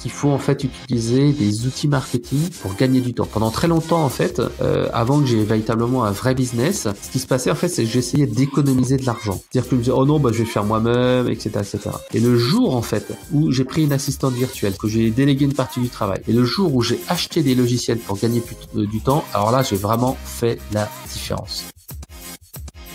qu'il faut en fait utiliser des outils marketing pour gagner du temps. Pendant très longtemps en fait, avant que j'ai véritablement un vrai business, ce qui se passait en fait, c'est que j'essayais d'économiser de l'argent. C'est-à-dire que je me disais, oh non, je vais faire moi-même, etc., etc. Et le jour en fait où j'ai pris une assistante virtuelle, que j'ai délégué une partie du travail, et le jour où j'ai acheté des logiciels pour gagner du temps, alors là, j'ai vraiment fait la différence.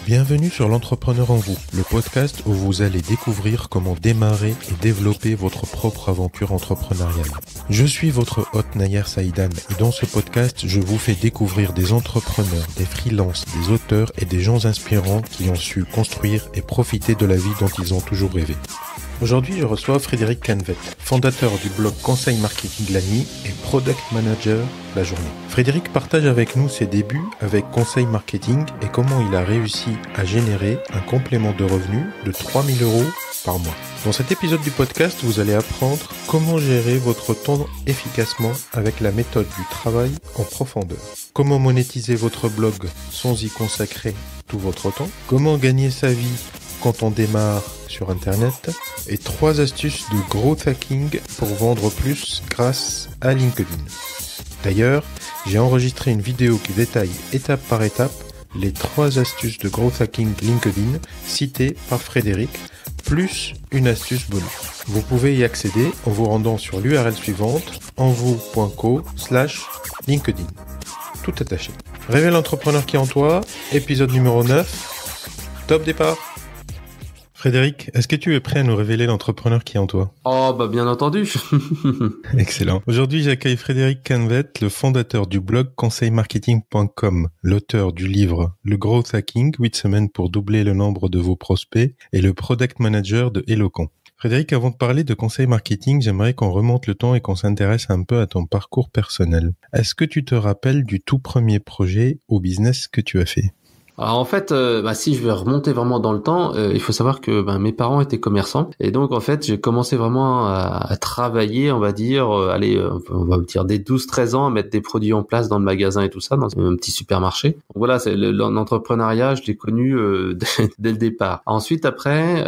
Bienvenue sur l'Entrepreneur en vous, le podcast où vous allez découvrir comment démarrer et développer votre propre aventure entrepreneuriale. Je suis votre hôte Nayer Saïdan et dans ce podcast, je vous fais découvrir des entrepreneurs, des freelances, des auteurs et des gens inspirants qui ont su construire et profiter de la vie dont ils ont toujours rêvé. Aujourd'hui, je reçois Frédéric Canvet, fondateur du blog Conseil Marketing la nuit et Product Manager la journée. Frédéric partage avec nous ses débuts avec Conseil Marketing et comment il a réussi à générer un complément de revenus de 3 000 € par mois. Dans cet épisode du podcast, vous allez apprendre comment gérer votre temps efficacement avec la méthode du travail en profondeur. Comment monétiser votre blog sans y consacrer tout votre temps. Comment gagner sa vie quand on démarre sur Internet, et 3 astuces de growth hacking pour vendre plus grâce à LinkedIn. D'ailleurs, j'ai enregistré une vidéo qui détaille étape par étape les 3 astuces de growth hacking LinkedIn citées par Frédéric, plus une astuce bonus. Vous pouvez y accéder en vous rendant sur l'URL suivante, envou.co/LinkedIn. Tout attaché. Révèle l'entrepreneur qui est en toi, épisode numéro 9. Top départ. Frédéric, est-ce que tu es prêt à nous révéler l'entrepreneur qui est en toi ? Oh, bien entendu. Excellent. Aujourd'hui, j'accueille Frédéric Canvet, le fondateur du blog conseilmarketing.com, l'auteur du livre Le Growth Hacking, 8 semaines pour doubler le nombre de vos prospects, et le product manager de Eloquent. Frédéric, avant de parler de conseil marketing, j'aimerais qu'on remonte le temps et qu'on s'intéresse un peu à ton parcours personnel. Est-ce que tu te rappelles du tout premier projet ou business que tu as fait ? Alors en fait, si je vais remonter vraiment dans le temps, il faut savoir que mes parents étaient commerçants et donc en fait j'ai commencé vraiment à travailler, on va dire, on va dire dès 12-13 ans, à mettre des produits en place dans le magasin et tout ça, dans un petit supermarché. Donc voilà, c'est l'entrepreneuriat, je l'ai connu dès le départ. Ensuite après,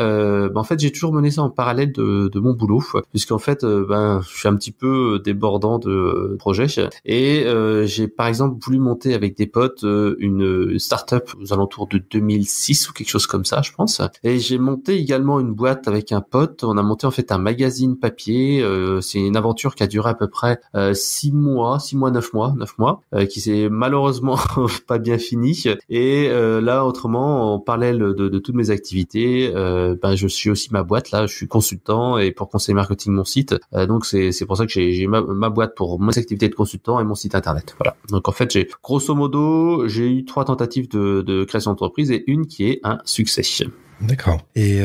en fait j'ai toujours mené ça en parallèle de mon boulot, puisqu'en fait je suis un petit peu débordant de projets et j'ai par exemple voulu monter avec des potes une start-up aux alentours de 2006 ou quelque chose comme ça, je pense. Et j'ai monté également une boîte avec un pote. On a monté en fait un magazine papier. C'est une aventure qui a duré à peu près 9 mois, qui s'est malheureusement pas bien fini. Et là, autrement, en parallèle de toutes mes activités, je suis aussi ma boîte. Là, je suis consultant et pour Conseil Marketing mon site. Donc c'est pour ça que j'ai ma boîte pour mes activités de consultant et mon site internet. Voilà. Donc en fait, grosso modo, j'ai eu 3 tentatives de création d'entreprise et une qui est un succès. D'accord. Et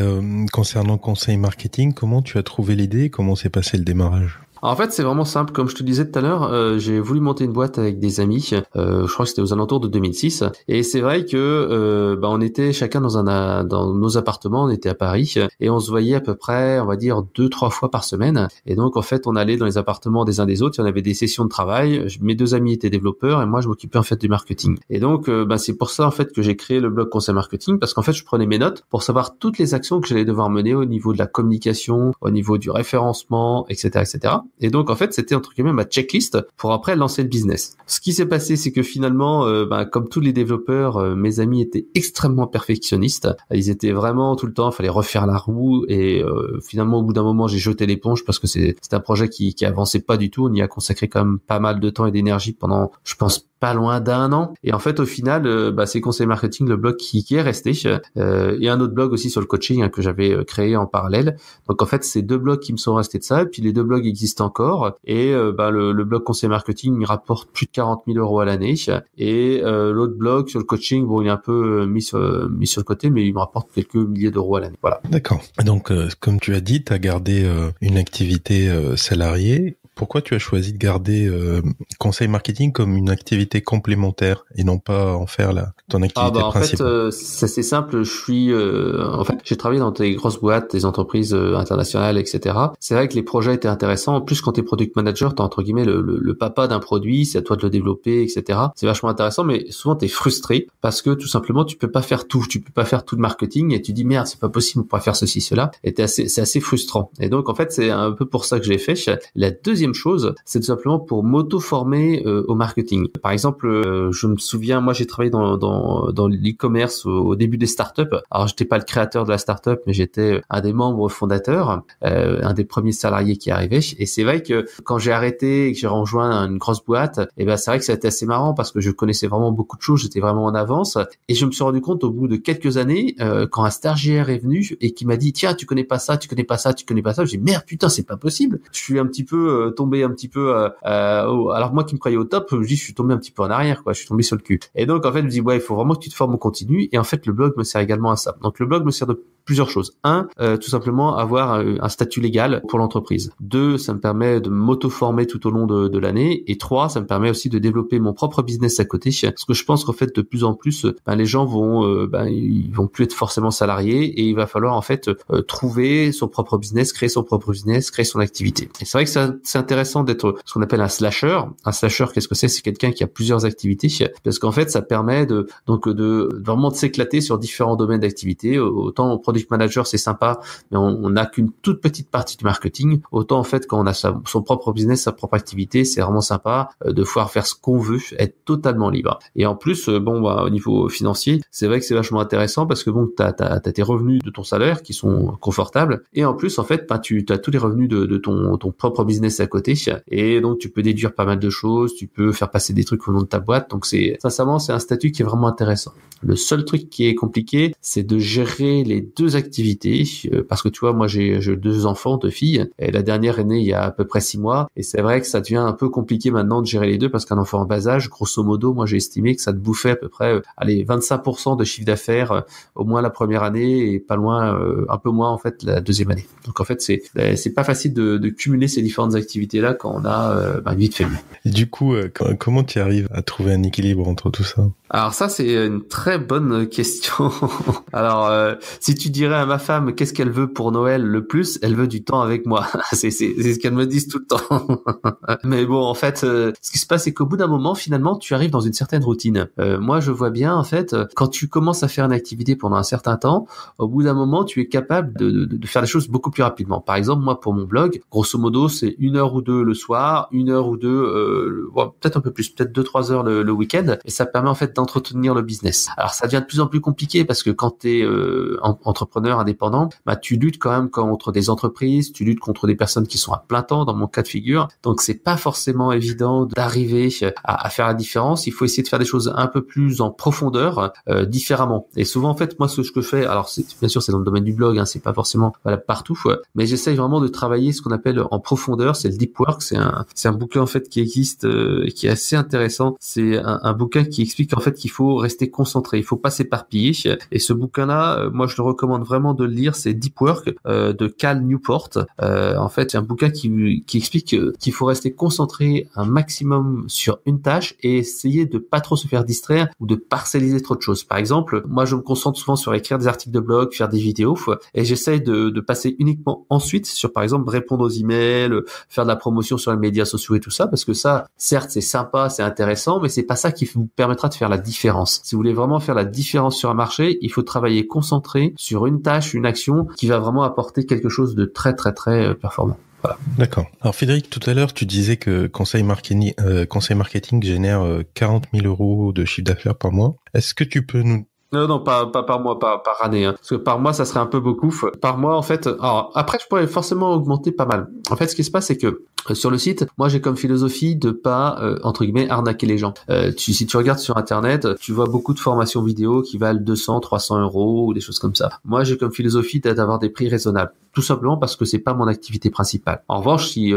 concernant conseil marketing, comment tu as trouvé l'idée ? Comment s'est passé le démarrage ? En fait, c'est vraiment simple. Comme je te disais tout à l'heure, j'ai voulu monter une boîte avec des amis. Je crois que c'était aux alentours de 2006. Et c'est vrai que on était chacun dans nos appartements. On était à Paris et on se voyait à peu près, on va dire 2-3 fois par semaine. Et donc en fait, on allait dans les appartements des uns des autres. Il y en avait des sessions de travail. Mes 2 amis étaient développeurs et moi, je m'occupais en fait du marketing. Et donc c'est pour ça en fait que j'ai créé le blog Conseil Marketing, parce qu'en fait, je prenais mes notes pour savoir toutes les actions que j'allais devoir mener au niveau de la communication, au niveau du référencement, etc., etc. Et donc, en fait, c'était entre guillemets ma checklist pour après lancer le business. Ce qui s'est passé, c'est que finalement, comme tous les développeurs, mes amis étaient extrêmement perfectionnistes. Ils étaient vraiment tout le temps, il fallait refaire la roue. Et finalement, au bout d'un moment, j'ai jeté l'éponge parce que c'est un projet qui avançait pas du tout. On y a consacré quand même pas mal de temps et d'énergie pendant, je pense, pas loin d'1 an. Et en fait, au final, c'est Conseil Marketing, le blog qui est resté. Et un autre blog aussi sur le coaching que j'avais créé en parallèle. Donc en fait, c'est 2 blogs qui me sont restés de ça. Et puis les 2 blogs existent encore. Et le blog Conseil Marketing il rapporte plus de 40 000 € à l'année. Et l'autre blog sur le coaching, il est un peu mis sur le côté, mais il me rapporte quelques milliers d'euros à l'année. Voilà. D'accord. Donc, comme tu as dit, tu as gardé une activité salariée. Pourquoi tu as choisi de garder conseil marketing comme une activité complémentaire et non pas en faire ton activité principale? En fait, c'est assez simple. En fait, j'ai travaillé dans des grosses boîtes, des entreprises internationales, etc. C'est vrai que les projets étaient intéressants. En plus, quand t'es product manager, t'es entre guillemets le papa d'un produit, c'est à toi de le développer, etc. C'est vachement intéressant, mais souvent t'es frustré parce que tout simplement tu peux pas faire tout. Tu peux pas faire tout le marketing et tu dis merde, c'est pas possible, on pourrait faire ceci, cela. Et c'est assez frustrant. Et donc en fait, c'est un peu pour ça que je l'ai fait. La deuxième chose, c'est tout simplement pour m'auto-former au marketing. Par exemple, je me souviens, moi j'ai travaillé dans l'e-commerce au début des startups. Alors j'étais pas le créateur de la startup, mais j'étais un des membres fondateurs, un des premiers salariés qui arrivait. Et c'est vrai que quand j'ai arrêté et que j'ai rejoint une grosse boîte, et ben c'est vrai que ça a été assez marrant parce que je connaissais vraiment beaucoup de choses, j'étais vraiment en avance. Et je me suis rendu compte au bout de quelques années, quand un stagiaire est venu et qui m'a dit tiens, tu connais pas ça, tu connais pas ça, tu connais pas ça, j'ai dit merde putain, c'est pas possible. Je suis un petit peu tombé un petit peu alors moi qui me croyais au top, je dis je suis tombé un petit peu en arrière quoi, je suis tombé sur le cul. Et donc en fait, je me dis ouais, il faut vraiment que tu te formes au continu et en fait le blog me sert également à ça. Donc le blog me sert de plusieurs choses. Un, tout simplement avoir un statut légal pour l'entreprise. Deux, ça me permet de m'auto-former tout au long de l'année. Et trois, ça me permet aussi de développer mon propre business à côté. Parce que je pense qu'en fait, de plus en plus, les gens ils vont plus être forcément salariés et il va falloir en fait trouver son propre business, créer son propre business, créer son activité. Et c'est vrai que c'est intéressant d'être ce qu'on appelle un slasher. Un slasher, qu'est-ce que c'est? C'est quelqu'un qui a plusieurs activités parce qu'en fait, ça permet de vraiment de s'éclater sur différents domaines d'activité. Autant au product manager, c'est sympa, mais on n'a qu'une toute petite partie du marketing. Autant en fait, quand on a son propre business, sa propre activité, c'est vraiment sympa de pouvoir faire ce qu'on veut, être totalement libre. Et en plus, au niveau financier, c'est vrai que c'est vachement intéressant parce que t'as tes revenus de ton salaire qui sont confortables. Et en plus, en fait, tu as tous les revenus de ton propre business à côté. Et donc, tu peux déduire pas mal de choses, tu peux faire passer des trucs au nom de ta boîte. Donc, sincèrement, c'est un statut qui est vraiment intéressant. Le seul truc qui est compliqué, c'est de gérer les deux activités parce que tu vois, moi j'ai 2 enfants, 2 filles et la dernière est née il y a à peu près 6 mois et c'est vrai que ça devient un peu compliqué maintenant de gérer les deux parce qu'un enfant en bas âge, grosso modo, moi j'ai estimé que ça te bouffait à peu près 25% de chiffre d'affaires au moins la première année et pas loin un peu moins en fait la deuxième année. Donc en fait c'est pas facile de cumuler ces différentes activités là quand on a une vie de famille. Et du coup, comment tu arrives à trouver un équilibre entre tout ça? Alors ça c'est une très bonne question. Alors si tu dirais à ma femme qu'est-ce qu'elle veut pour Noël le plus, elle veut du temps avec moi. c'est ce qu'elle me dit tout le temps. Mais bon en fait ce qui se passe c'est qu'au bout d'un moment finalement tu arrives dans une certaine routine. Moi je vois bien en fait quand tu commences à faire une activité pendant un certain temps, au bout d'un moment tu es capable de faire les choses beaucoup plus rapidement. Par exemple moi pour mon blog, grosso modo c'est 1 heure ou 2 le soir, 1 heure ou 2 peut-être un peu plus, peut-être 2-3 heures le week-end et ça permet en fait d'entretenir le business. Alors ça devient de plus en plus compliqué parce que quand tu es entrepreneur indépendant, tu luttes quand même contre des entreprises, tu luttes contre des personnes qui sont à plein temps dans mon cas de figure. Donc c'est pas forcément évident d'arriver à faire la différence. Il faut essayer de faire des choses un peu plus en profondeur, différemment. Et souvent en fait moi ce que je fais, alors bien sûr c'est dans le domaine du blog, c'est pas forcément valable partout, mais j'essaye vraiment de travailler ce qu'on appelle en profondeur, c'est le deep work, c'est un bouquin en fait qui existe qui est assez intéressant. C'est un bouquin qui explique en fait qu'il faut rester concentré, il faut pas s'éparpiller. Et ce bouquin-là, moi je le recommande vraiment de le lire, c'est Deep Work de Cal Newport. En fait, c'est un bouquin qui explique qu'il faut rester concentré un maximum sur une tâche et essayer de pas trop se faire distraire ou de parcelliser trop de choses. Par exemple, moi je me concentre souvent sur écrire des articles de blog, faire des vidéos et j'essaye de passer uniquement ensuite sur par exemple répondre aux emails, faire de la promotion sur les médias sociaux et tout ça parce que ça, certes c'est sympa, c'est intéressant, mais c'est pas ça qui vous permettra de faire la différence. Si vous voulez vraiment faire la différence sur un marché, il faut travailler concentré sur une tâche, une action qui va vraiment apporter quelque chose de très très très performant. Voilà. D'accord. Alors Frédéric, tout à l'heure, tu disais que conseil marketing génère 40 000 euros de chiffre d'affaires par mois. Est-ce que tu peux nous... Non, pas par mois, par année. Parce que par mois, ça serait un peu beaucoup. Par mois, en fait... Alors, après, je pourrais forcément augmenter pas mal. En fait, ce qui se passe, c'est que sur le site, moi, j'ai comme philosophie de pas, entre guillemets, arnaquer les gens. Si tu regardes sur Internet, tu vois beaucoup de formations vidéo qui valent 200, 300 euros ou des choses comme ça. Moi, j'ai comme philosophie d'avoir des prix raisonnables. Tout simplement parce que c'est pas mon activité principale. En revanche, si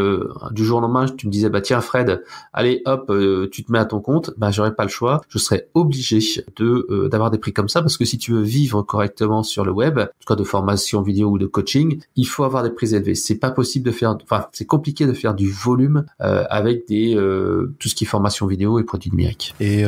du jour au lendemain, tu me disais, tiens Fred, allez hop, tu te mets à ton compte, j'aurais pas le choix. Je serais obligé d'avoir des prix comme comme ça, parce que si tu veux vivre correctement sur le web, en tout cas de formation vidéo ou de coaching, il faut avoir des prix élevés. C'est pas possible de faire, c'est compliqué de faire du volume avec tout ce qui est formation vidéo et produits numériques. Et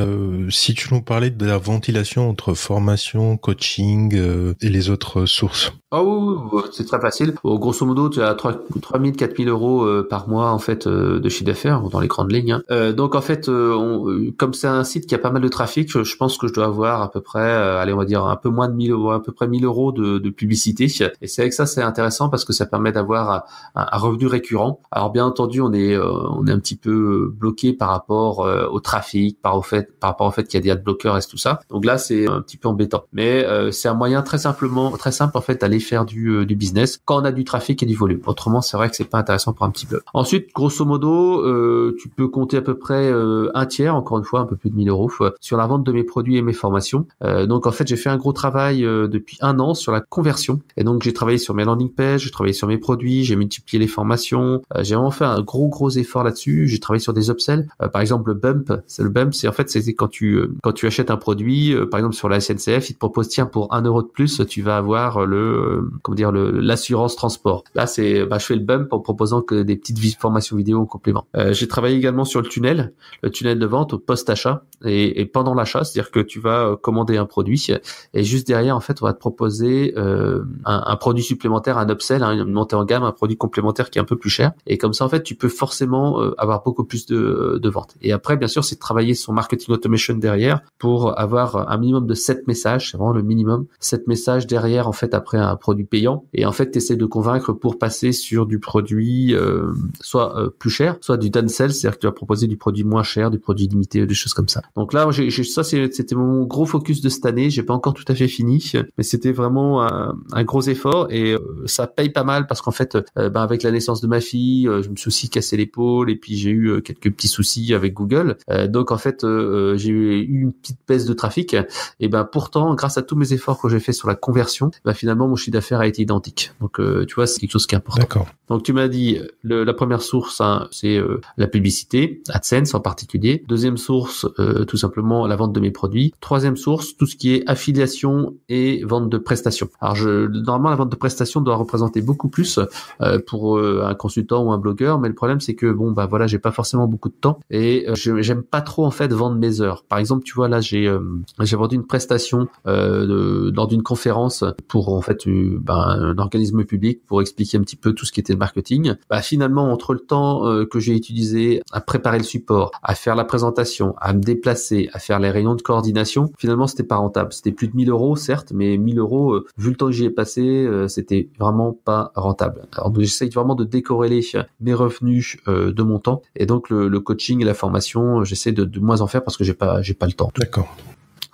si tu nous parlais de la ventilation entre formation, coaching et les autres sources. Oui, c'est très facile. Grosso modo, tu as 3 000, 4 000 euros par mois en fait de chiffre d'affaires dans les grandes lignes. Donc en fait, comme c'est un site qui a pas mal de trafic, je pense que je dois avoir à peu près, on va dire un peu moins de 1000 euros, à peu près 1000 euros de publicité. Et c'est avec ça, c'est intéressant parce que ça permet d'avoir un revenu récurrent. Alors bien entendu, on est un petit peu bloqué par rapport au trafic, par rapport au fait qu'il y a des adblockers et tout ça. Donc là, c'est un petit peu embêtant. Mais c'est un moyen très simple en fait d'aller faire du business quand on a du trafic et du volume. Autrement, c'est vrai que c'est pas intéressant pour un petit blog. Ensuite, grosso modo, tu peux compter à peu près un tiers, encore une fois, un peu plus de 1000 euros, sur la vente de mes produits et mes formations. Donc en fait, j'ai fait un gros travail depuis 1 an sur la conversion. Et donc j'ai travaillé sur mes landing pages, j'ai travaillé sur mes produits, j'ai multiplié les formations. J'ai vraiment fait un gros effort là-dessus. J'ai travaillé sur des upsells. Par exemple, le bump, c'est quand tu achètes un produit, par exemple sur la SNCF, ils te proposent tiens pour 1 euro de plus, tu vas avoir l'assurance transport. Là, je fais le bump en proposant que des petites formations vidéo en complément. J'ai travaillé également sur le tunnel de vente au post-achat et pendant l'achat, c'est-à-dire que tu vas commander un produit et juste derrière, en fait, on va te proposer un produit supplémentaire, un upsell, une montée en gamme, un produit complémentaire qui est un peu plus cher. Et comme ça, en fait, tu peux forcément avoir beaucoup plus de ventes. Et après, bien sûr, c'est de travailler son marketing automation derrière pour avoir un minimum de 7 messages, c'est vraiment le minimum, 7 messages derrière, en fait, après un produit payant. Et en fait, tu essaies de convaincre pour passer sur du produit soit plus cher, soit du downsell, c'est-à-dire que tu vas proposer du produit moins cher, du produit limité, des choses comme ça. Donc là, c'était mon gros focus de cette année. J'ai pas encore tout à fait fini, mais c'était vraiment un gros effort et ça paye pas mal parce qu'en fait, avec la naissance de ma fille, je me suis aussi cassé l'épaule et puis j'ai eu quelques petits soucis avec Google. Donc en fait, j'ai eu une petite baisse de trafic. Et pourtant, grâce à tous mes efforts que j'ai fait sur la conversion, finalement mon chiffre d'affaires a été identique. Donc tu vois, c'est quelque chose qui est important. D'accord. Donc tu m'as dit la première source, c'est la publicité, AdSense en particulier. Deuxième source, tout simplement la vente de mes produits. Troisième source, tout ce qui est affiliation et vente de prestations. Alors normalement la vente de prestations doit représenter beaucoup plus pour un consultant ou un blogueur, mais le problème c'est que j'ai pas forcément beaucoup de temps et j'aime pas trop en fait vendre mes heures. Par exemple, tu vois là j'ai vendu une prestation lors d'une conférence pour en fait un organisme public pour expliquer un petit peu tout ce qui était le marketing. Finalement, entre le temps que j'ai utilisé à préparer le support, à faire la présentation, à me déplacer, à faire les réunions de coordination, finalement c'était pas rentable. C'était plus de 1000 euros certes, mais 1000 euros vu le temps que j'y ai passé, c'était vraiment pas rentable. Alors j'essaye vraiment de décorréler mes revenus de mon temps et donc le coaching et la formation, j'essaie de moins en faire parce que j'ai pas le temps. D'accord.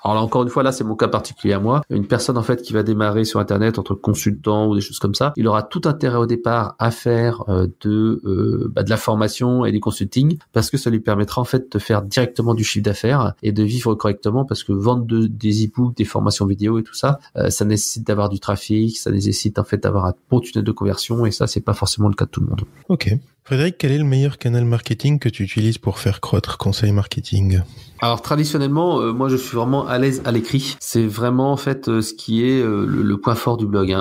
Alors là, encore une fois, là, c'est mon cas particulier à moi. Une personne, en fait, qui va démarrer sur Internet entre consultants ou des choses comme ça, il aura tout intérêt au départ à faire de la formation et du consulting parce que ça lui permettra, en fait, de faire directement du chiffre d'affaires et de vivre correctement parce que vendre des e-books, des formations vidéo et tout ça, ça nécessite d'avoir du trafic, ça nécessite, en fait, d'avoir un bon tunnel de conversion et ça, c'est pas forcément le cas de tout le monde. Ok. Frédéric, quel est le meilleur canal marketing que tu utilises pour faire croître Conseil Marketing ? Alors traditionnellement, moi je suis vraiment à l'aise à l'écrit. C'est vraiment en fait ce qui est le point fort du blog.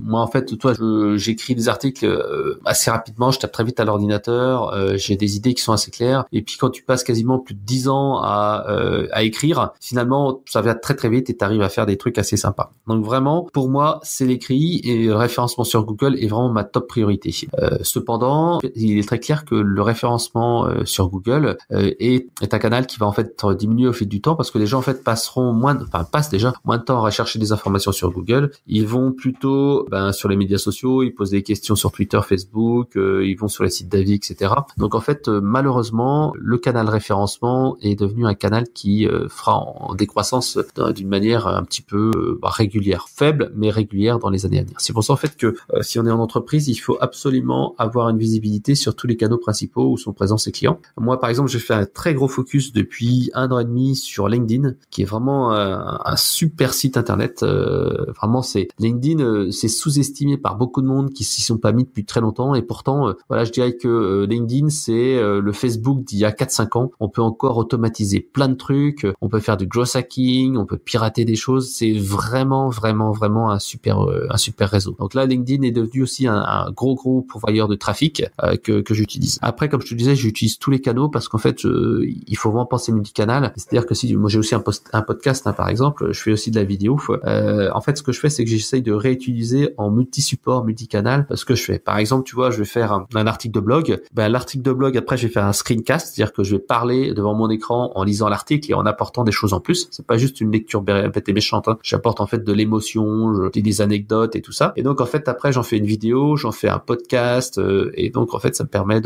Moi en fait, j'écris des articles assez rapidement, je tape très vite à l'ordinateur, j'ai des idées qui sont assez claires. Et puis quand tu passes quasiment plus de 10 ans à écrire, finalement ça va très très vite et tu arrives à faire des trucs assez sympas. Donc vraiment, pour moi, c'est l'écrit et le référencement sur Google est vraiment ma top priorité. Cependant, il est très clair que le référencement sur Google est un canal qui va en fait diminuer au fil du temps parce que les gens en fait passent déjà moins de temps à rechercher des informations sur Google. Ils vont plutôt sur les médias sociaux, ils posent des questions sur Twitter, Facebook, ils vont sur les sites d'avis, etc. Donc en fait, malheureusement, le canal référencement est devenu un canal qui fera en décroissance d'une manière un petit peu régulière, faible mais régulière dans les années à venir. C'est pour ça en fait que si on est en entreprise, il faut absolument avoir une visibilité sur tous les canaux principaux où sont présents ses clients. Moi, par exemple, j'ai fait un très gros focus depuis 1 an et demi sur LinkedIn, qui est vraiment un super site internet. Vraiment, LinkedIn, c'est sous-estimé par beaucoup de monde qui s'y sont pas mis depuis très longtemps, et pourtant, voilà, je dirais que LinkedIn, c'est le Facebook d'il y a 4-5 ans. On peut encore automatiser plein de trucs, on peut faire du growth hacking, on peut pirater des choses. C'est vraiment un super réseau. Donc là, LinkedIn est devenu aussi un gros pourvoyeur de trafic que j'utilise. Après, comme je te disais, j'utilise tous les canaux parce qu'en fait, il faut vraiment penser multicanal. C'est-à-dire que si moi j'ai aussi un podcast, hein, par exemple, je fais aussi de la vidéo. En fait, ce que je fais, c'est que j'essaye de réutiliser en multi-support, multicanal ce que je fais. Par exemple, tu vois, je vais faire un article de blog. L'article de blog, après, je vais faire un screencast, c'est-à-dire que je vais parler devant mon écran en lisant l'article et en apportant des choses en plus. C'est pas juste une lecture bête et méchante, hein. J'apporte en fait de l'émotion, des anecdotes et tout ça. Et donc en fait après j'en fais une vidéo, j'en fais un podcast, et donc en fait ça me permet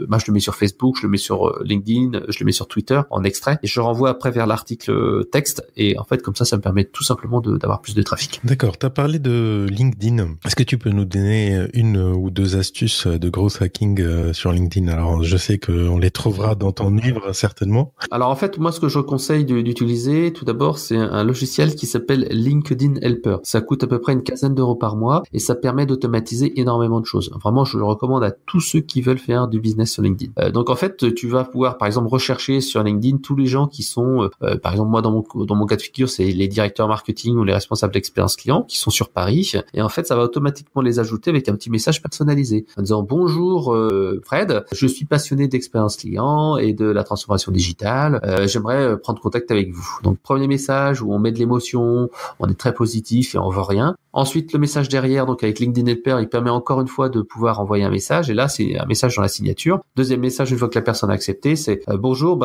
moi je le mets sur Facebook, je le mets sur LinkedIn, je le mets sur Twitter en extrait et je renvoie après vers l'article texte, et en fait comme ça me permet tout simplement d'avoir plus de trafic. D'accord, tu as parlé de LinkedIn. Est-ce que tu peux nous donner 1 ou 2 astuces de growth hacking sur LinkedIn? Alors je sais qu'on les trouvera dans ton livre certainement. Alors en fait moi ce que je conseille d'utiliser tout d'abord, c'est un logiciel qui s'appelle LinkedIn Helper. Ça coûte à peu près une quinzaine d'euros par mois et ça permet d'automatiser énormément de choses. Vraiment, je le recommande à tous ceux qui veulent faire du business sur LinkedIn. Donc en fait, tu vas pouvoir par exemple rechercher sur LinkedIn tous les gens qui sont, par exemple moi dans mon cas de figure, c'est les directeurs marketing ou les responsables d'expérience client qui sont sur Paris, et en fait ça va automatiquement les ajouter avec un petit message personnalisé en disant bonjour Fred, je suis passionné d'expérience client et de la transformation digitale, j'aimerais prendre contact avec vous. Donc premier message où on met de l'émotion, on est très positif et on veut rien. Ensuite, le message derrière, donc avec LinkedIn Helper, il permet encore une fois de pouvoir envoyer un message, et là c'est un message dans la signature. Deuxième message, une fois que la personne a accepté, c'est bonjour,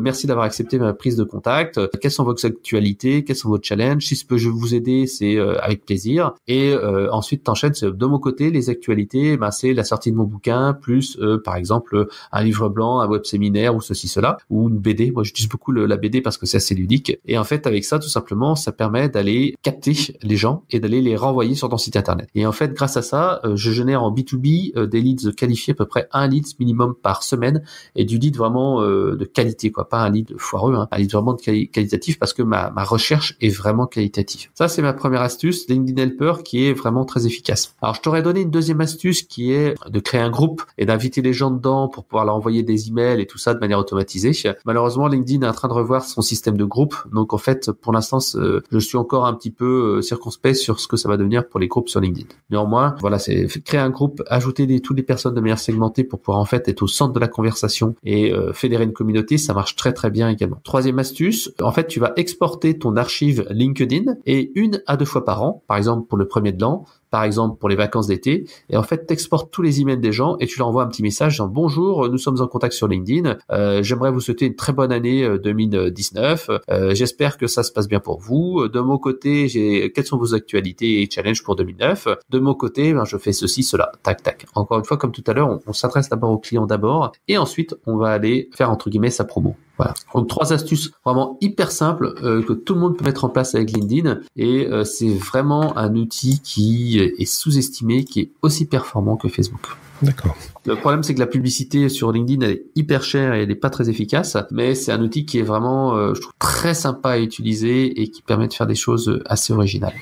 merci d'avoir accepté ma prise de contact. Quelles sont vos actualités, quels sont vos challenges? Si je peux vous aider, c'est avec plaisir. Et ensuite t'enchaînes, de mon côté, les actualités, c'est la sortie de mon bouquin, plus par exemple un livre blanc, un web séminaire ou ceci cela, ou une BD. Moi j'utilise beaucoup la BD parce que c'est assez ludique. Et en fait avec ça, tout simplement, ça permet d'aller capter les gens et d'aller les renvoyer sur ton site internet. Et en fait, grâce à ça, je génère en B2B des leads qualifiés, à peu près 1 lead minimum par semaine, et du lead vraiment de qualité, quoi, pas un lead foireux, hein, un lead vraiment qualitatif, parce que ma recherche est vraiment qualitative. Ça, c'est ma première astuce, LinkedIn Helper, qui est vraiment très efficace. Alors, je t'aurais donné une deuxième astuce qui est de créer un groupe et d'inviter les gens dedans pour pouvoir leur envoyer des emails et tout ça de manière automatisée. Malheureusement, LinkedIn est en train de revoir son système de groupe, donc en fait, pour l'instant, je suis encore un petit peu circonspect sur ce que ça va devenir pour les groupes sur LinkedIn. Néanmoins, voilà, c'est créer un groupe, ajouter toutes les personnes de manière segmentée pour pouvoir en fait être au centre de la conversation et fédérer une communauté, ça marche très très bien également. Troisième astuce, en fait, tu vas exporter ton archive LinkedIn et 1 à 2 fois par an, par exemple pour le premier de l'an, par exemple pour les vacances d'été, et en fait t'exportes tous les emails des gens et tu leur envoies un petit message en bonjour, nous sommes en contact sur LinkedIn, j'aimerais vous souhaiter une très bonne année 2019, j'espère que ça se passe bien pour vous, de mon côté quelles sont vos actualités et challenges pour 2009, de mon côté je fais ceci, cela, tac. Encore une fois, comme tout à l'heure, on s'adresse d'abord au client d'abord, et ensuite on va aller faire entre guillemets sa promo. Voilà. Donc 3 astuces vraiment hyper simples que tout le monde peut mettre en place avec LinkedIn, et c'est vraiment un outil qui est sous-estimé, qui est aussi performant que Facebook. D'accord. Le problème, c'est que la publicité sur LinkedIn, elle est hyper chère et elle n'est pas très efficace, mais c'est un outil qui est vraiment, je trouve, très sympa à utiliser et qui permet de faire des choses assez originales.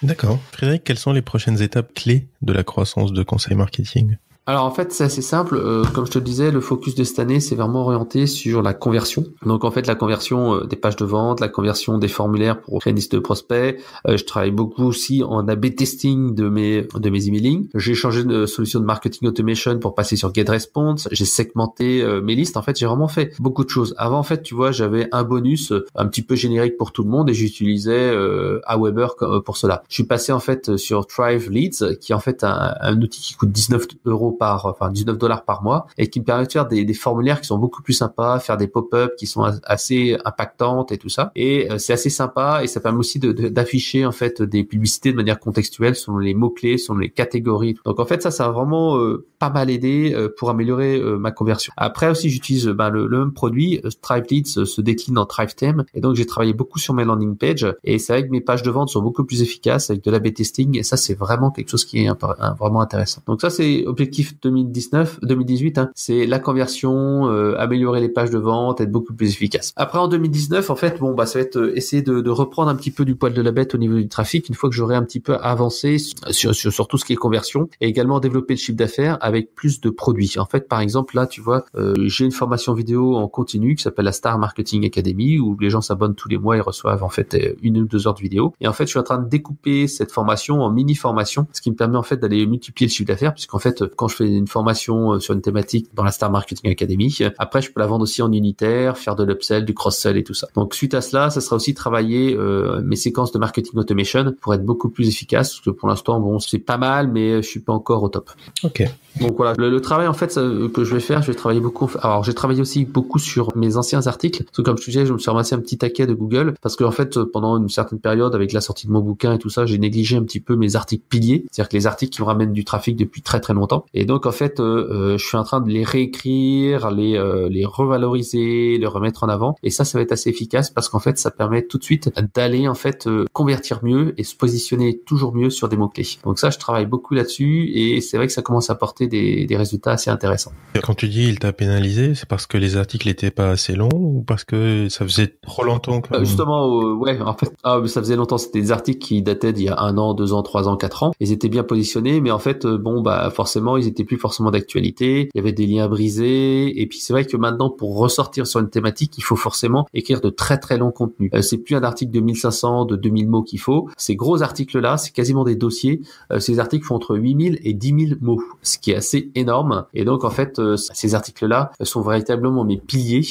D'accord. Frédéric, quelles sont les prochaines étapes clés de la croissance de Conseil Marketing ? Alors en fait c'est assez simple, comme je te le disais, le focus de cette année c'est vraiment orienté sur la conversion. Donc en fait la conversion des pages de vente, la conversion des formulaires pour créer une liste de prospects. Je travaille beaucoup aussi en A/B testing de mes emailing. J'ai changé de solution de marketing automation pour passer sur GetResponse. J'ai segmenté mes listes. En fait j'ai vraiment fait beaucoup de choses. Avant en fait tu vois j'avais un bonus un petit peu générique pour tout le monde et j'utilisais Aweber pour cela. Je suis passé en fait sur Thrive Leads qui est en fait un outil qui coûte 19 $19 par mois et qui me permet de faire des formulaires qui sont beaucoup plus sympas, faire des pop-up qui sont assez impactantes et tout ça. Et c'est assez sympa et ça permet aussi d'afficher en fait des publicités de manière contextuelle selon les mots-clés, selon les catégories. Donc en fait ça a vraiment pas mal aidé pour améliorer ma conversion. Après aussi j'utilise le même produit, Thrive Leads se décline en Thrive Theme et donc j'ai travaillé beaucoup sur mes landing pages et c'est vrai que mes pages de vente sont beaucoup plus efficaces avec de l'A/B testing et ça c'est vraiment quelque chose qui est vraiment intéressant. Donc ça c'est objectif objectif 2018, hein, c'est la conversion, améliorer les pages de vente, être beaucoup plus efficace. Après en 2019, en fait, ça va être essayer de reprendre un petit peu du poil de la bête au niveau du trafic une fois que j'aurai un petit peu avancé sur tout ce qui est conversion, et également développer le chiffre d'affaires avec plus de produits. En fait, par exemple, là, tu vois, j'ai une formation vidéo en continu qui s'appelle la Star Marketing Academy où les gens s'abonnent tous les mois et reçoivent en fait 1 ou 2 heures de vidéo. Et en fait, je suis en train de découper cette formation en mini-formation, ce qui me permet en fait d'aller multiplier le chiffre d'affaires, puisqu'en fait, quand je fais une formation sur une thématique dans la Star Marketing Academy, après, je peux la vendre aussi en unitaire, faire de l'upsell, du cross-sell et tout ça. Donc, suite à cela, ça sera aussi travailler mes séquences de marketing automation pour être beaucoup plus efficace, parce que pour l'instant, c'est pas mal, mais je suis pas encore au top. Ok. Donc voilà, le travail en fait que je vais faire, je vais travailler beaucoup. Alors j'ai travaillé aussi beaucoup sur mes anciens articles, parce que comme je te disais, je me suis ramassé un petit taquet de Google, parce que en fait pendant une certaine période, avec la sortie de mon bouquin et tout ça, j'ai négligé un petit peu mes articles piliers, c'est-à-dire que les articles qui me ramènent du trafic depuis très très longtemps. Et donc en fait, je suis en train de les réécrire, les revaloriser, les remettre en avant. Et ça va être assez efficace parce qu'en fait, ça permet tout de suite d'aller en fait convertir mieux et se positionner toujours mieux sur des mots clés. Donc ça, je travaille beaucoup là-dessus et c'est vrai que ça commence à apporter des résultats assez intéressants. Quand tu dis il t'a pénalisé, c'est parce que les articles n'étaient pas assez longs ou parce que ça faisait trop longtemps que... Justement, ouais, en fait, ça faisait longtemps. C'était des articles qui dataient d'il y a 1 an, 2 ans, 3 ans, 4 ans. Ils étaient bien positionnés, mais en fait, forcément, ils étaient plus forcément d'actualité. Il y avait des liens brisés. Et puis, c'est vrai que maintenant, pour ressortir sur une thématique, il faut forcément écrire de très très longs contenus. C'est plus un article de 1500, de 2000 mots qu'il faut. Ces gros articles-là, c'est quasiment des dossiers. Ces articles font entre 8000 et 10 000 mots, ce qui est assez énorme. Et donc, en fait, ces articles-là sont véritablement mes piliers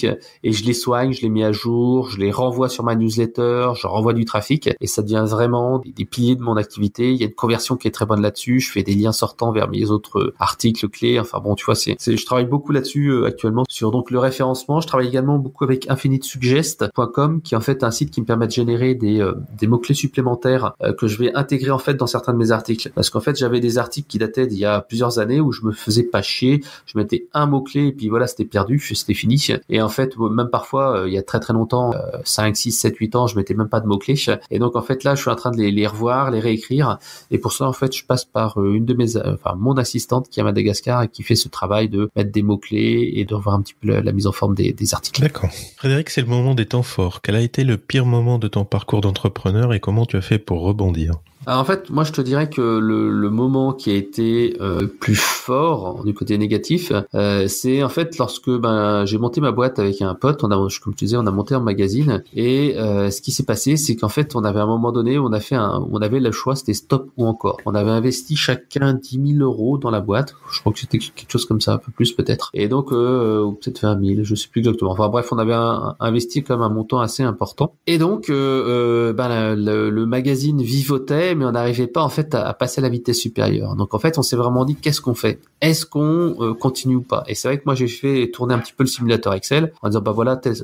et je les soigne, je les mets à jour, je les renvoie sur ma newsletter, je renvoie du trafic et ça devient vraiment des piliers de mon activité. Il y a une conversion qui est très bonne là-dessus. Je fais des liens sortants vers mes autres articles clés. Enfin bon, tu vois, je travaille beaucoup là-dessus actuellement sur donc le référencement. Je travaille également beaucoup avec infinitesuggest.com qui est en fait un site qui me permet de générer des mots-clés supplémentaires que je vais intégrer en fait dans certains de mes articles. Parce qu'en fait, j'avais des articles qui dataient d'il y a plusieurs années où je me faisais pas chier. Je mettais un mot-clé et puis voilà, c'était perdu, c'était fini. Et en fait, même parfois, il y a très très longtemps, 5, 6, 7, 8 ans, je mettais même pas de mots-clés. Et donc en fait, là, je suis en train de les revoir, les réécrire. Et pour ça, en fait, je passe par mon assistante qui est à Madagascar et qui fait ce travail de mettre des mots-clés et de revoir un petit peu la mise en forme des articles. D'accord. Frédéric, c'est le moment des temps forts. Quel a été le pire moment de ton parcours d'entrepreneur et comment tu as fait pour rebondir ? Alors en fait, moi je te dirais que le moment qui a été plus fort du côté négatif, c'est en fait lorsque j'ai monté ma boîte avec un pote, comme je te disais, on a monté un magazine et ce qui s'est passé, c'est qu'en fait on avait à un moment donné, on avait le choix, c'était stop ou encore. On avait investi chacun 10 000 euros dans la boîte, je crois que c'était quelque chose comme ça, un peu plus peut-être, et donc ou peut-être 20 000, je sais plus exactement. Enfin bref, on avait investi quand même un montant assez important et donc le magazine vivotait, mais on n'arrivait pas en fait à passer à la vitesse supérieure. Donc en fait, on s'est vraiment dit qu'est-ce qu'on fait ? Est-ce qu'on continue ou pas ? Et c'est vrai que moi j'ai fait tourner un petit peu le simulateur Excel en disant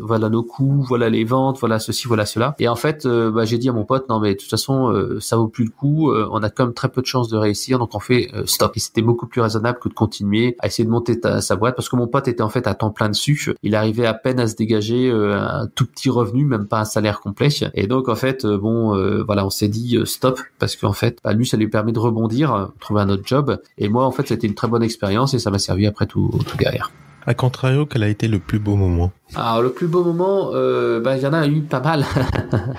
voilà nos coûts, voilà les ventes, voilà ceci, voilà cela. Et en fait, j'ai dit à mon pote non mais de toute façon ça vaut plus le coup. On a quand même très peu de chances de réussir, donc on fait stop. Et c'était beaucoup plus raisonnable que de continuer à essayer de monter sa boîte parce que mon pote était en fait à temps plein dessus. Il arrivait à peine à se dégager un tout petit revenu, même pas un salaire complet. Et donc en fait on s'est dit stop parce qu'en fait, lui, ça lui permet de rebondir, trouver un autre job. Et moi, en fait, c'était une très bonne expérience et ça m'a servi après tout derrière. À contrario, quel a été le plus beau moment ? Alors le plus beau moment, il y en a eu pas mal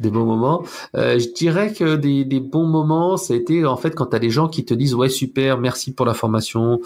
des beaux moments. Je dirais que des bons moments, ça a été en fait quand t'as des gens qui te disent ouais super, merci pour la formation,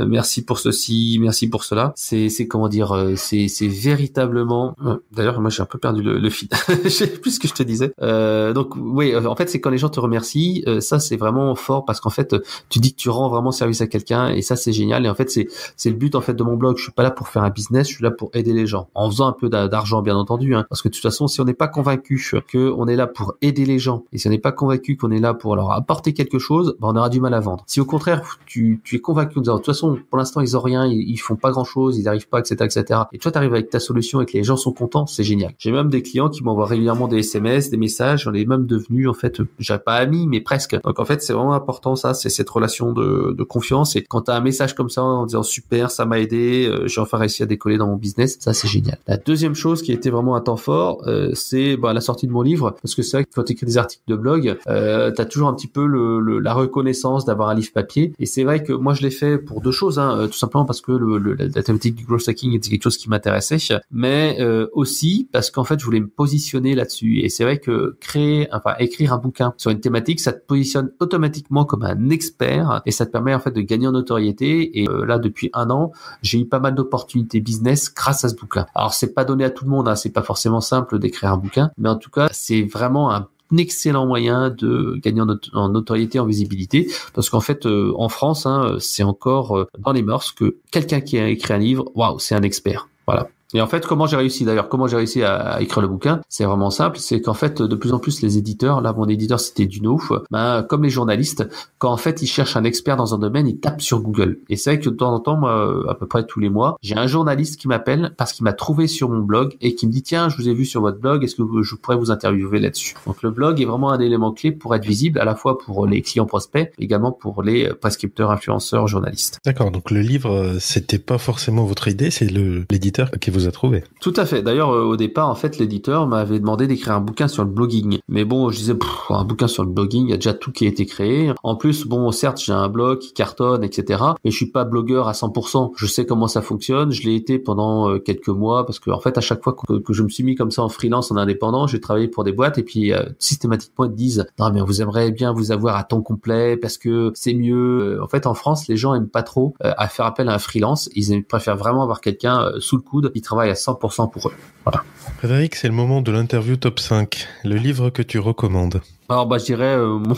merci pour ceci, merci pour cela. C'est comment dire, c'est véritablement. D'ailleurs moi j'ai un peu perdu le fil. Je sais plus ce que je te disais. Donc oui, en fait c'est quand les gens te remercient, ça c'est vraiment fort parce qu'en fait tu dis que tu rends vraiment service à quelqu'un et ça c'est génial. Et en fait c'est le but en fait de mon blog. Je suis pas là pour faire un business, je suis là pour aider les gens. En faisant un peu d'argent bien entendu, parce que de toute façon si on n'est pas convaincu qu'on est là pour aider les gens et si on n'est pas convaincu qu'on est là pour leur apporter quelque chose, on aura du mal à vendre. Si au contraire tu es convaincu en disant de toute façon pour l'instant ils ont rien, ils font pas grand chose, ils arrivent pas, etc. et toi t'arrives avec ta solution et que les gens sont contents, c'est génial. J'ai même des clients qui m'envoient régulièrement des SMS, des messages, j'en ai même devenu en fait, j'ai pas amis mais presque. Donc en fait c'est vraiment important ça, c'est cette relation de confiance et quand t'as un message comme ça en disant super ça m'a aidé, je j'ai enfin réussi à décoller dans mon business. Ça, c'est génial. La deuxième chose qui a été vraiment un temps fort, c'est la sortie de mon livre, parce que c'est vrai que quand tu écris des articles de blog, t'as toujours un petit peu la reconnaissance d'avoir un livre papier. Et c'est vrai que moi, je l'ai fait pour deux choses, tout simplement parce que la thématique du growth hacking était quelque chose qui m'intéressait, mais aussi parce qu'en fait, je voulais me positionner là-dessus. Et c'est vrai que écrire un bouquin sur une thématique, ça te positionne automatiquement comme un expert et ça te permet en fait de gagner en notoriété. Et là, depuis un an, j'ai eu pas mal d'opportunités business grâce à ce bouquin. Alors, c'est pas donné à tout le monde, c'est pas forcément simple d'écrire un bouquin, mais en tout cas, c'est vraiment un excellent moyen de gagner en notoriété, en visibilité, parce qu'en fait, en France, c'est encore dans les mœurs que quelqu'un qui a écrit un livre, waouh, c'est un expert. Voilà. Et en fait, comment j'ai réussi à écrire le bouquin? C'est vraiment simple, c'est qu'en fait, de plus en plus, les éditeurs, là, mon éditeur, c'était Duno, comme les journalistes, quand en fait, ils cherchent un expert dans un domaine, ils tapent sur Google. Et c'est vrai que de temps en temps, moi, à peu près tous les mois, j'ai un journaliste qui m'appelle parce qu'il m'a trouvé sur mon blog et qui me dit, tiens, je vous ai vu sur votre blog, est-ce que je pourrais vous interviewer là-dessus? Donc, le blog est vraiment un élément clé pour être visible, à la fois pour les clients prospects, également pour les prescripteurs, influenceurs, journalistes. D'accord, donc le livre, c'était pas forcément votre idée, c'est l'éditeur qui vous a trouvé. Tout à fait. D'ailleurs, au départ, en fait, l'éditeur m'avait demandé d'écrire un bouquin sur le blogging. Mais bon, je disais, un bouquin sur le blogging, il y a déjà tout qui a été créé. En plus, certes, j'ai un blog qui cartonne, etc. Mais je suis pas blogueur à 100%. Je sais comment ça fonctionne. Je l'ai été pendant quelques mois parce que, en fait, à chaque fois que je me suis mis comme ça en freelance, en indépendant, j'ai travaillé pour des boîtes et puis systématiquement, ils te disent, non, mais vous aimeriez bien vous avoir à temps complet parce que c'est mieux. En fait, en France, les gens aiment pas trop à faire appel à un freelance. Ils préfèrent vraiment avoir quelqu'un sous le coude qui travaille à 100% pour eux. Voilà. Frédéric, c'est le moment de l'interview top 5. Le livre que tu recommandes. Alors je dirais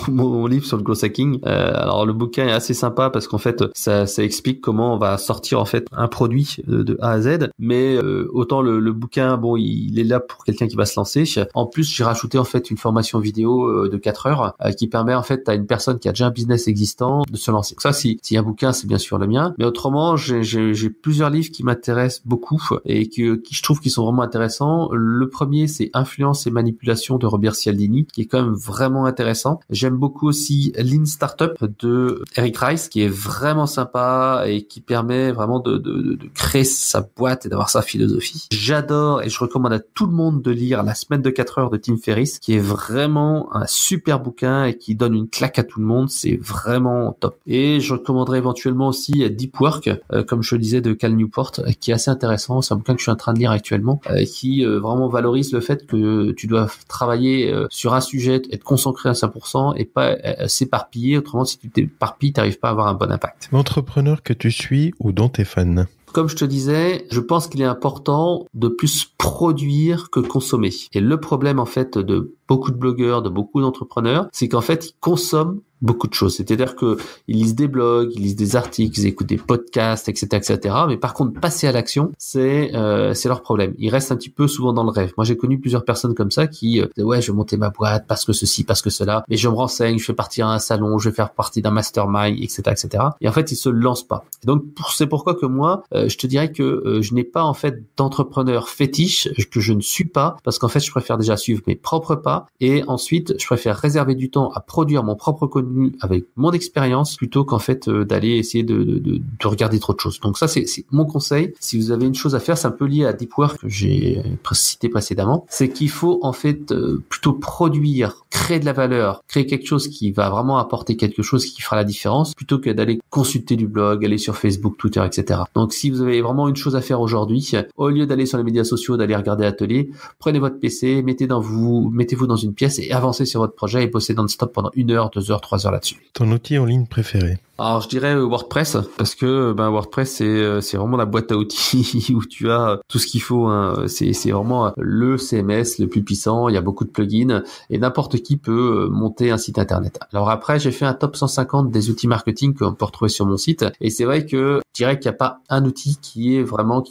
mon livre sur le growth hacking. Alors le bouquin est assez sympa parce qu'en fait ça explique comment on va sortir en fait un produit de A à Z. Mais autant le bouquin, il est là pour quelqu'un qui va se lancer. En plus j'ai rajouté en fait une formation vidéo de 4 heures qui permet en fait à une personne qui a déjà un business existant de se lancer. Donc ça, si un bouquin, c'est bien sûr le mien. Mais autrement j'ai plusieurs livres qui m'intéressent beaucoup et qui je trouve qui sont vraiment intéressants. Le premier, c'est Influence et manipulation de Robert Cialdini, qui est quand même vraiment intéressant. J'aime beaucoup aussi Lean Startup de Eric Rice, qui est vraiment sympa et qui permet vraiment de créer sa boîte et d'avoir sa philosophie. J'adore et je recommande à tout le monde de lire La semaine de 4 heures de Tim Ferriss, qui est vraiment un super bouquin et qui donne une claque à tout le monde. C'est vraiment top. Et je recommanderais éventuellement aussi Deep Work, comme je le disais, de Cal Newport, qui est assez intéressant. C'est un bouquin que je suis en train de lire actuellement, qui vraiment valorise le fait que tu dois travailler sur un sujet, être concentré à 100% et pas s'éparpiller. Autrement, si tu t'éparpilles, tu n'arrives pas à avoir un bon impact. L'entrepreneur que tu suis ou dont tu es fan? Comme je te disais, je pense qu'il est important de plus produire que consommer. Et le problème, en fait, de beaucoup de blogueurs, de beaucoup d'entrepreneurs, c'est qu'en fait, ils consomment beaucoup de choses. C'est-à-dire que ils lisent des blogs, ils lisent des articles, ils écoutent des podcasts, etc., etc. Mais par contre, passer à l'action, c'est leur problème. Ils restent un petit peu souvent dans le rêve. Moi, j'ai connu plusieurs personnes comme ça qui disaient, ouais, je vais monter ma boîte parce que ceci, parce que cela, mais je me renseigne, je fais partir à un salon, je vais faire partie d'un mastermind, etc., etc. Et en fait, ils se lancent pas. Et donc, c'est pourquoi que moi, je te dirais que je n'ai pas en fait d'entrepreneur fétiche, que je ne suis pas, parce qu'en fait, je préfère déjà suivre mes propres pas et ensuite, je préfère réserver du temps à produire mon propre contenu avec mon expérience plutôt qu'en fait d'aller essayer de regarder trop de choses. Donc ça, c'est mon conseil. Si vous avez une chose à faire, c'est un peu lié à Deep Work que j'ai cité précédemment, c'est qu'il faut en fait plutôt produire, créer de la valeur, créer quelque chose qui va vraiment apporter quelque chose qui fera la différence plutôt que d'aller consulter du blog, aller sur Facebook, Twitter, etc. Donc si vous avez vraiment une chose à faire aujourd'hui, au lieu d'aller sur les médias sociaux, d'aller regarder l'atelier, prenez votre PC, mettez-vous dans une pièce et avancez sur votre projet et bossez non-stop pendant 1 heure, 2 heures, 3 heures là-dessus. Ton outil en ligne préféré? Alors je dirais WordPress parce que WordPress c'est vraiment la boîte à outils où tu as tout ce qu'il faut. C'est vraiment le CMS le plus puissant. Il y a beaucoup de plugins et n'importe qui peut monter un site internet. Alors après j'ai fait un top 150 des outils marketing qu'on peut retrouver sur mon site et c'est vrai que je dirais qu'il n'y a pas un outil qui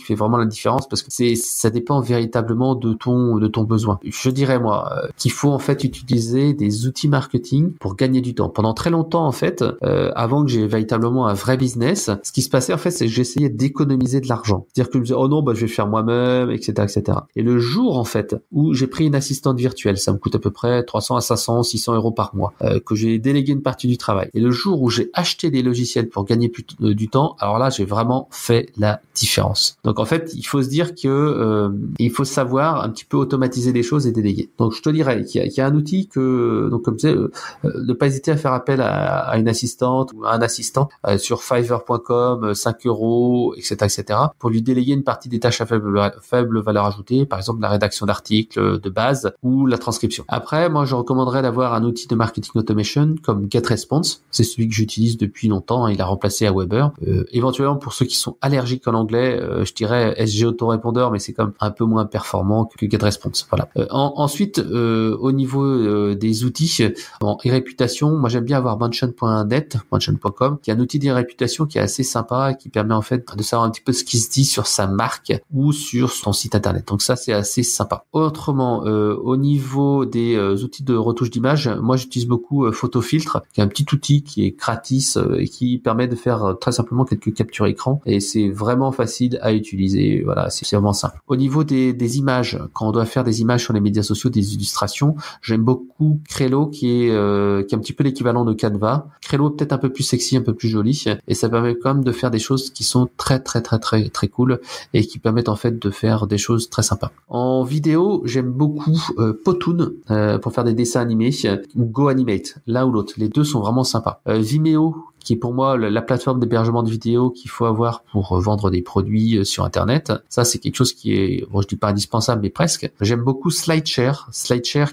fait vraiment la différence parce que ça dépend véritablement de ton besoin. Je dirais moi qu'il faut en fait utiliser des outils marketing pour gagner du temps. Pendant très longtemps en fait, avant que j'ai véritablement un vrai business, ce qui se passait en fait, c'est que j'essayais d'économiser de l'argent. C'est-à-dire que je me disais, oh non, je vais faire moi-même, etc., etc. Et le jour en fait où j'ai pris une assistante virtuelle, ça me coûte à peu près 300 à 500, 600 euros par mois, que j'ai délégué une partie du travail. Et le jour où j'ai acheté des logiciels pour gagner plus du temps, alors là, j'ai vraiment fait la différence. Donc en fait, il faut se dire que il faut savoir un petit peu automatiser les choses et déléguer. Donc je te dirais qu'il y a un outil que, donc comme je disais, ne pas hésiter à faire appel à une assistante ou à un assistant sur Fiverr.com, 5 euros, etc., etc., pour lui déléguer une partie des tâches à faible valeur ajoutée, par exemple la rédaction d'articles de base ou la transcription. Après, moi, je recommanderais d'avoir un outil de marketing automation comme GetResponse. C'est celui que j'utilise depuis longtemps. Il a remplacé Aweber. Éventuellement, pour ceux qui sont allergiques en anglais, je dirais SG Autorépondeur, mais c'est quand même un peu moins performant que GetResponse. Voilà. Ensuite, au niveau des outils en e-réputation, moi j'aime bien avoir Mention.net, Mention.com, qui est un outil d'e-réputation qui est assez sympa et qui permet en fait de savoir un petit peu ce qui se dit sur sa marque ou sur son site internet. Donc ça, c'est assez sympa. Autrement, au niveau des outils de retouche d'image, moi j'utilise beaucoup Photofiltre, qui est un petit outil qui est gratis et qui permet de faire très simplement quelques captures écran, et c'est vraiment facile à utiliser. Voilà, c'est vraiment simple. Au niveau des images, quand on doit faire des images sur les médias sociaux, des illustrations, j'aime beaucoup Crello qui est un petit peu l'équivalent de Canva. Crello est peut-être un peu plus sexy, un peu plus joli, et ça permet quand même de faire des choses qui sont très très très très très cool et qui permettent en fait de faire des choses très sympas. En vidéo, j'aime beaucoup Powtoon pour faire des dessins animés ou GoAnimate, l'un ou l'autre. Les deux sont vraiment sympas. Vimeo, qui est pour moi la plateforme d'hébergement de vidéos qu'il faut avoir pour vendre des produits sur Internet. Ça, c'est quelque chose qui est, bon, je dis pas indispensable, mais presque. J'aime beaucoup SlideShare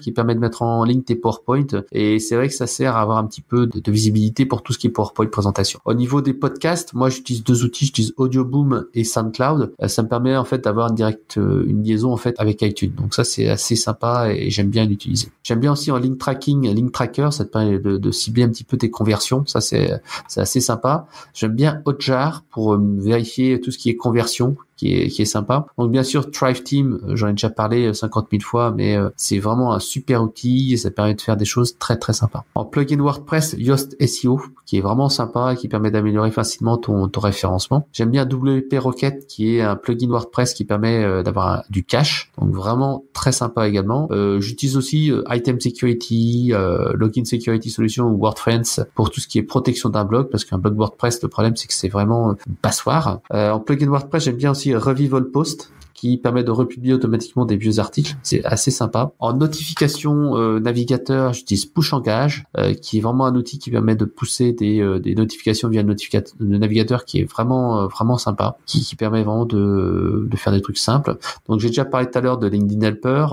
qui permet de mettre en ligne tes PowerPoint, et c'est vrai que ça sert à avoir un petit peu de visibilité pour tout ce qui est PowerPoint présentation. Au niveau des podcasts, moi, j'utilise deux outils, j'utilise Audioboom et SoundCloud. Ça me permet en fait d'avoir une liaison en fait avec iTunes. Donc ça, c'est assez sympa et j'aime bien l'utiliser. J'aime bien aussi en link tracker, ça te permet de cibler un petit peu tes conversions. Ça, c'est assez sympa. J'aime bien Hotjar pour vérifier tout ce qui est conversion, qui est sympa. Donc bien sûr, Thrive Team, j'en ai déjà parlé 50 000 fois, mais c'est vraiment un super outil et ça permet de faire des choses très très sympas. En plugin WordPress, Yoast SEO, qui est vraiment sympa et qui permet d'améliorer facilement ton référencement. J'aime bien WP Rocket, qui est un plugin WordPress qui permet d'avoir du cache, donc vraiment très sympa également. J'utilise aussi Item Security, Login Security Solution ou WordFence pour tout ce qui est protection d'un blog, parce qu'un blog WordPress, le problème c'est que c'est vraiment une passoire. En plugin WordPress, j'aime bien aussi Revival Post, qui permet de republier automatiquement des vieux articles. C'est assez sympa. En notification navigateur, j'utilise Push Engage, qui est vraiment un outil qui permet de pousser des notifications via le navigateur, qui est vraiment vraiment sympa, qui permet vraiment de faire des trucs simples. Donc j'ai déjà parlé tout à l'heure de LinkedIn Helper,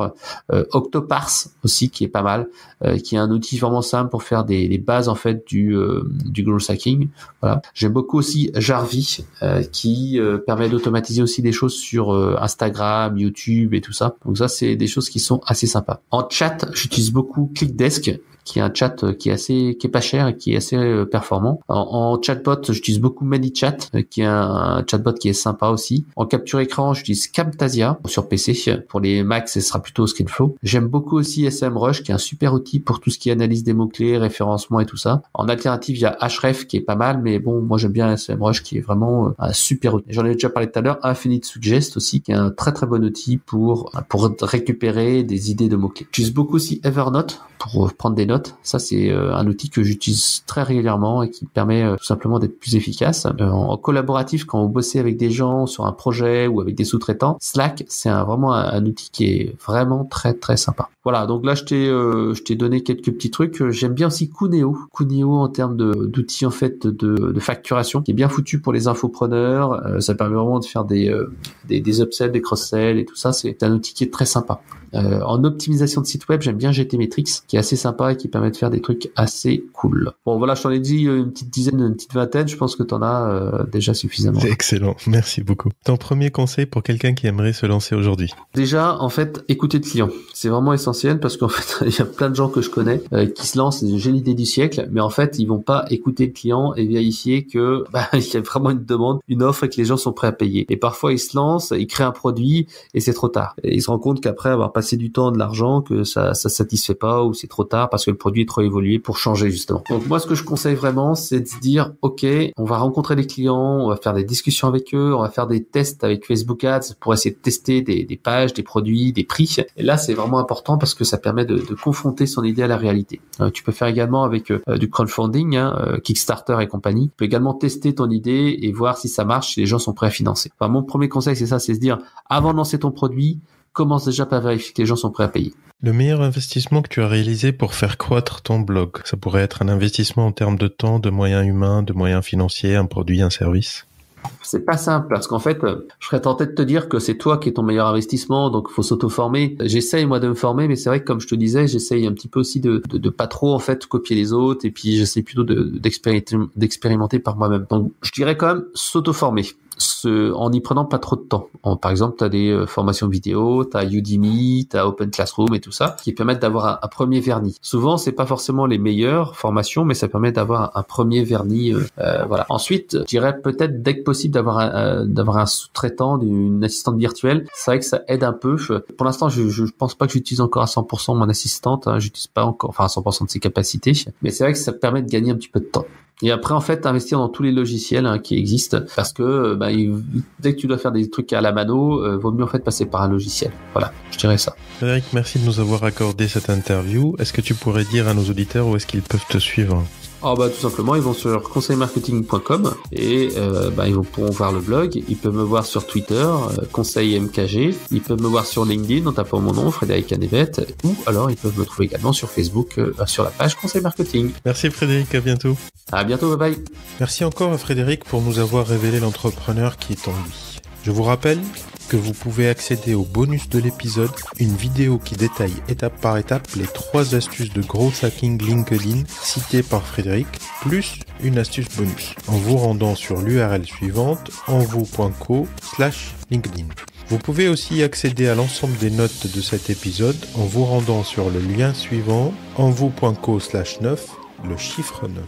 Octoparse aussi, qui est pas mal, qui est un outil vraiment simple pour faire les bases en fait du growth hacking. Voilà. J'aime beaucoup aussi Jarvis, qui permet d'automatiser aussi des choses sur Instagram, YouTube et tout ça. Donc ça, c'est des choses qui sont assez sympas. En chat, j'utilise beaucoup ClickDesk, qui est un chat qui est pas cher et qui est assez performant. En chatbot, j'utilise beaucoup ManyChat, qui est un chatbot qui est sympa aussi. En capture écran, j'utilise Camtasia sur PC. Pour les Mac, ce sera plutôt ScreenFlow. J'aime beaucoup aussi SEMrush, qui est un super outil pour tout ce qui est analyse des mots-clés, référencement et tout ça. En alternative, il y a Ahref qui est pas mal, mais bon, moi j'aime bien SEMrush, qui est vraiment un super outil. J'en ai déjà parlé tout à l'heure. Infinite Suggest aussi, qui est un très très bon outil pour récupérer des idées de mots-clés. J'utilise beaucoup aussi Evernote pour prendre des notes. Ça, c'est un outil que j'utilise très régulièrement et qui permet tout simplement d'être plus efficace. En collaboratif, quand vous bossez avec des gens sur un projet ou avec des sous-traitants, Slack, c'est vraiment un outil qui est vraiment très très sympa. Voilà, donc là, je t'ai donné quelques petits trucs. J'aime bien aussi Cuneo en termes d'outils en fait de facturation, qui est bien foutu pour les infopreneurs. Ça permet vraiment de faire des upsells, des cross-sells et tout ça. C'est un outil qui est très sympa. En optimisation de site web, j'aime bien GTmetrix, qui est assez sympa et qui permet de faire des trucs assez cool. Bon, voilà, je t'en ai dit une petite dizaine, une petite vingtaine. Je pense que t'en as déjà suffisamment. C'est excellent, merci beaucoup. Ton premier conseil pour quelqu'un qui aimerait se lancer aujourd'hui? Déjà, en fait, écouter le client. C'est vraiment essentiel. l'ancienne parce qu'en fait, il y a plein de gens que je connais qui se lancent, j'ai l'idée du siècle, mais en fait, ils vont pas écouter le client et vérifier que il y a vraiment une demande, une offre et que les gens sont prêts à payer. Et parfois, ils se lancent, ils créent un produit et c'est trop tard. Et ils se rendent compte qu'après avoir passé du temps, de l'argent, que ça satisfait pas ou c'est trop tard parce que le produit est trop évolué pour changer justement. Donc moi, ce que je conseille vraiment, c'est de se dire, ok, on va rencontrer les clients, on va faire des discussions avec eux, on va faire des tests avec Facebook Ads pour essayer de tester des pages, des produits, des prix. Et là, c'est vraiment important parce que ça permet de confronter son idée à la réalité. Tu peux faire également avec du crowdfunding, Kickstarter et compagnie. Tu peux également tester ton idée et voir si ça marche, si les gens sont prêts à financer. Enfin, mon premier conseil, c'est ça, c'est se dire, avant de lancer ton produit, commence déjà par vérifier que les gens sont prêts à payer. Le meilleur investissement que tu as réalisé pour faire croître ton blog, ça pourrait être un investissement en termes de temps, de moyens humains, de moyens financiers, un produit, un service? C'est pas simple parce qu'en fait, je serais tenté de te dire que c'est toi qui es ton meilleur investissement, donc il faut s'auto-former. J'essaye moi de me former, mais c'est vrai que comme je te disais, j'essaye un petit peu aussi de pas trop en fait copier les autres et puis j'essaie plutôt d'expérimenter par moi-même. Donc je dirais quand même s'auto-former. En y prenant pas trop de temps. Par exemple, tu as des formations vidéo, tu as Udemy, tu as Open Classroom et tout ça, qui permettent d'avoir un premier vernis. Souvent, c'est pas forcément les meilleures formations, mais ça permet d'avoir un premier vernis. Voilà. Ensuite, je dirais peut-être dès que possible d'avoir un sous-traitant, une assistante virtuelle. C'est vrai que ça aide un peu. Pour l'instant, je pense pas que j'utilise encore à 100% mon assistante. J'utilise pas encore, à 100% de ses capacités. Mais c'est vrai que ça permet de gagner un petit peu de temps. Et après, en fait, investir dans tous les logiciels qui existent, parce que dès que tu dois faire des trucs à la mano, vaut mieux en fait passer par un logiciel. Voilà, je dirais ça. Frédéric, merci de nous avoir accordé cette interview. Est-ce que tu pourrais dire à nos auditeurs où est-ce qu'ils peuvent te suivre ? Tout simplement, ils vont sur conseilmarketing.com et ils pourront voir le blog. Ils peuvent me voir sur Twitter, conseil MKG. Ils peuvent me voir sur LinkedIn en tapant mon nom, Frédéric Canevet. Ou alors, ils peuvent me trouver également sur Facebook, sur la page Conseil Marketing. Merci Frédéric, à bientôt. À bientôt, bye bye. Merci encore à Frédéric pour nous avoir révélé l'entrepreneur qui est en lui. Je vous rappelle que vous pouvez accéder au bonus de l'épisode, une vidéo qui détaille étape par étape les 3 astuces de growth hacking LinkedIn citées par Frédéric, plus une astuce bonus, en vous rendant sur l'URL suivante, envou.co/LinkedIn. Vous pouvez aussi accéder à l'ensemble des notes de cet épisode en vous rendant sur le lien suivant, envou.co/9, le chiffre 9.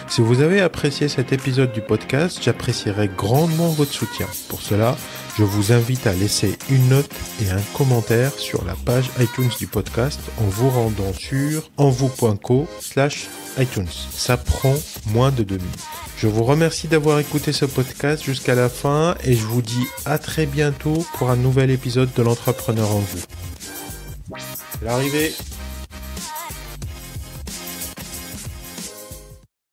Si vous avez apprécié cet épisode du podcast, j'apprécierais grandement votre soutien. Pour cela, je vous invite à laisser une note et un commentaire sur la page iTunes du podcast en vous rendant sur envou.co/iTunes. Ça prend moins de 2 minutes. Je vous remercie d'avoir écouté ce podcast jusqu'à la fin et je vous dis à très bientôt pour un nouvel épisode de l'entrepreneur en vous. C'est l'arrivée.